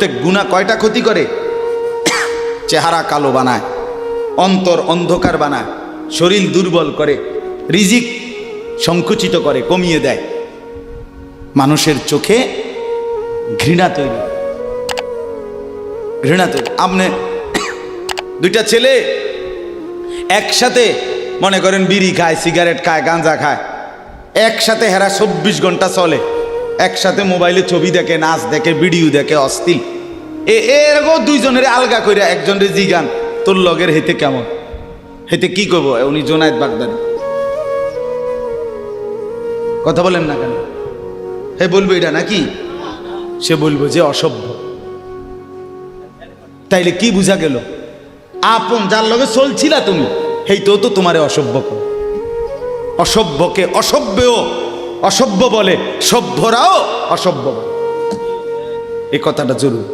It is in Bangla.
প্রত্যেক গুনাহ কয়টা ক্ষতি করে? চেহারা কালো বানায়, অন্তর অন্ধকার বানায়, শরীর দুর্বল করে, রিজিক সংকুচিত করে, কমিয়ে দেয়, মানুষের চোখে ঘৃণা তৈরি। আপনি দুইটা ছেলে একসাথে মনে করেন বিড়ি খায়, সিগারেট খায়, গাঁজা খায়, একসাথে হেরা 24 ঘন্টা চলে, একসাথে মোবাইলে ছবি দেখে, নাচ দেখে, ভিডিও দেখে, অস্থির। এরকম দুইজনের আলগা করে একজনের জিগান তোর লগের হেতে কেমন, হেতে কি করবো? উনি জোনায়েদ বাগদাদি, কথা বলেন না কেন? হে বলবো এটা নাকি? সে বলবো যে অসভ্য। তাইলে কি বুঝা গেল? আপন যার লগে চলছিলা তুমি, হেইতেও তো তোমারে অসভ্য কর। অসভ্যকে অসভ্যও অসভ্য বলে, সভ্যরাও অসভ্য বলে। এই কথাটা জরুরি।